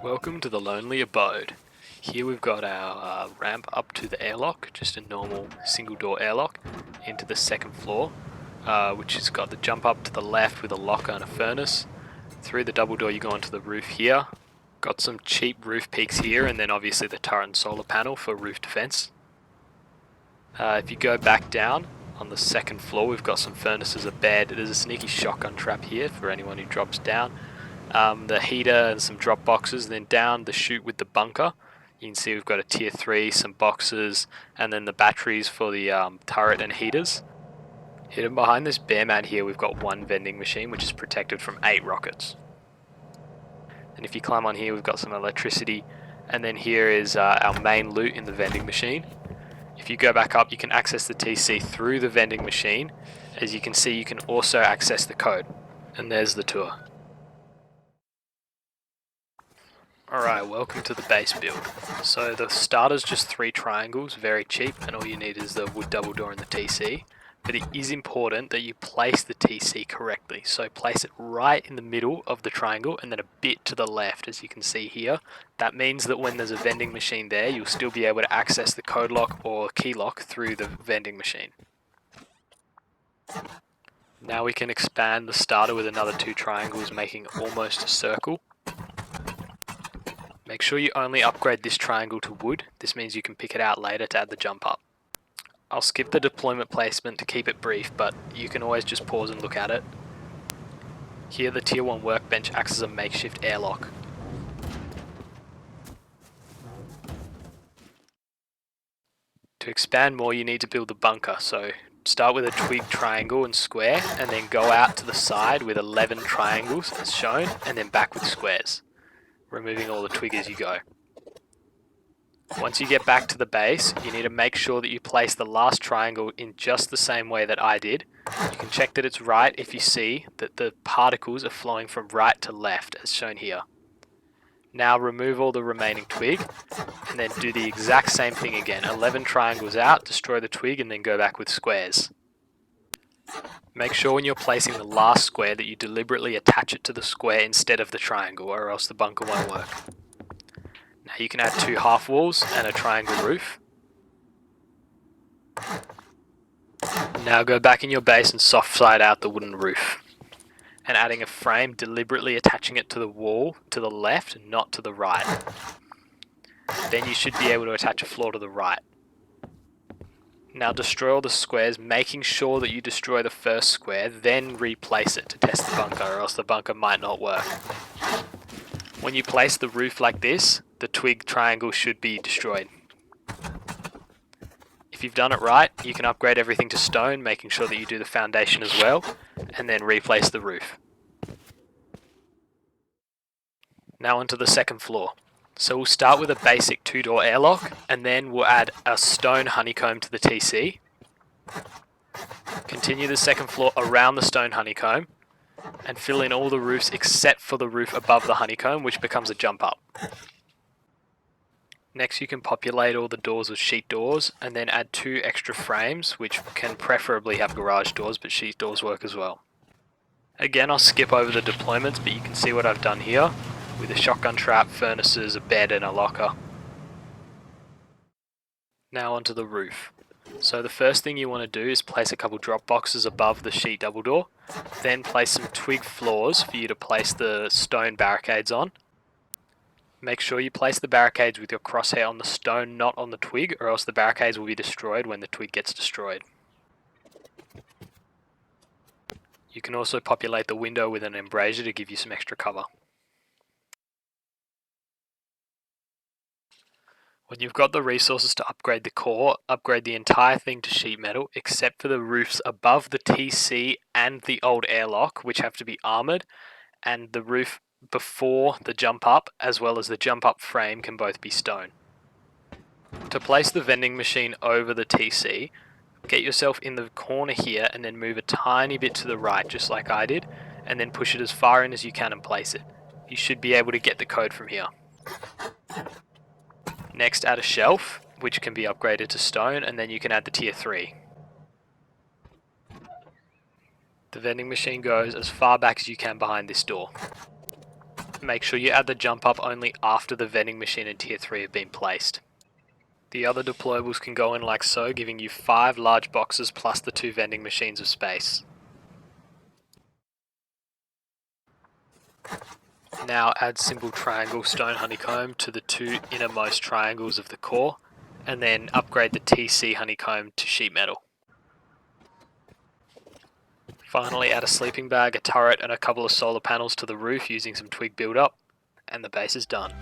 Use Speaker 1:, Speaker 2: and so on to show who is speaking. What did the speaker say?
Speaker 1: Welcome to the lonely abode. Here we've got our ramp up to the airlock, just a normal single door airlock, into the second floor, which has got the jump up to the left with a locker and a furnace. Through the double door you go onto the roof here. Got some cheap roof peaks here, and then obviously the turret and solar panel for roof defense. If you go back down on the second floor, we've got some furnaces, a bed. There's a sneaky shotgun trap here for anyone who drops down. The heater and some drop boxes. Then down the chute with the bunker, you can see we've got a tier 3, some boxes, and then the batteries for the turret and heaters. Hidden behind this bear mat here, we've got one vending machine which is protected from 8 rockets. And if you climb on here, we've got some electricity, and then here is our main loot in the vending machine. If you go back up, you can access the TC through the vending machine. As you can see, you can also access the code. And there's the tour. Alright, welcome to the base build. So the starter's just 3 triangles, very cheap, and all you need is the wood double door and the TC. But it is important that you place the TC correctly. So place it right in the middle of the triangle and then a bit to the left, as you can see here. That means that when there's a vending machine there, you'll still be able to access the code lock or key lock through the vending machine. Now we can expand the starter with another 2 triangles, making almost a circle. Make sure you only upgrade this triangle to wood. This means you can pick it out later to add the jump up. I'll skip the deployment placement to keep it brief, but you can always just pause and look at it. Here the tier 1 workbench acts as a makeshift airlock. To expand more, you need to build the bunker, so start with a twig triangle and square, and then go out to the side with 11 triangles as shown, and then back with squares, removing all the twig as you go. Once you get back to the base, you need to make sure that you place the last triangle in just the same way that I did. You can check that it's right if you see that the particles are flowing from right to left, as shown here. Now remove all the remaining twig, and then do the exact same thing again. 11 triangles out, destroy the twig, and then go back with squares. Make sure when you're placing the last square that you deliberately attach it to the square instead of the triangle, or else the bunker won't work. Now you can add 2 half walls and a triangle roof. Now go back in your base and soft side out the wooden roof. And adding a frame, deliberately attaching it to the wall to the left, not to the right. Then you should be able to attach a floor to the right. Now destroy all the squares, making sure that you destroy the first square, then replace it to test the bunker, or else the bunker might not work. When you place the roof like this, the twig triangle should be destroyed. If you've done it right, you can upgrade everything to stone, making sure that you do the foundation as well, and then replace the roof. Now onto the second floor. So we'll start with a basic 2-door airlock, and then we'll add a stone honeycomb to the TC. Continue the second floor around the stone honeycomb, and fill in all the roofs except for the roof above the honeycomb, which becomes a jump up. Next you can populate all the doors with sheet doors, and then add 2 extra frames, which can preferably have garage doors, but sheet doors work as well. Again, I'll skip over the deployments, but you can see what I've done here, with a shotgun trap, furnaces, a bed and a locker. Now onto the roof. So the first thing you want to do is place a couple drop boxes above the sheet double door, then place some twig floors for you to place the stone barricades on. Make sure you place the barricades with your crosshair on the stone, not on the twig, or else the barricades will be destroyed when the twig gets destroyed. You can also populate the window with an embrasure to give you some extra cover. When you've got the resources to upgrade the core, upgrade the entire thing to sheet metal, except for the roofs above the TC and the old airlock, which have to be armoured, and the roof before the jump up, as well as the jump up frame, can both be stone. To place the vending machine over the TC, get yourself in the corner here and then move a tiny bit to the right, just like I did, and then push it as far in as you can and place it. You should be able to get the code from here. Next, add a shelf, which can be upgraded to stone, and then you can add the tier 3. The vending machine goes as far back as you can behind this door. Make sure you add the jump up only after the vending machine and tier 3 have been placed. The other deployables can go in like so, giving you 5 large boxes plus the 2 vending machines of space. Now add simple triangle stone honeycomb to the 2 innermost triangles of the core, and then upgrade the TC honeycomb to sheet metal. Finally add a sleeping bag, a turret and a couple of solar panels to the roof using some twig build up, and the base is done.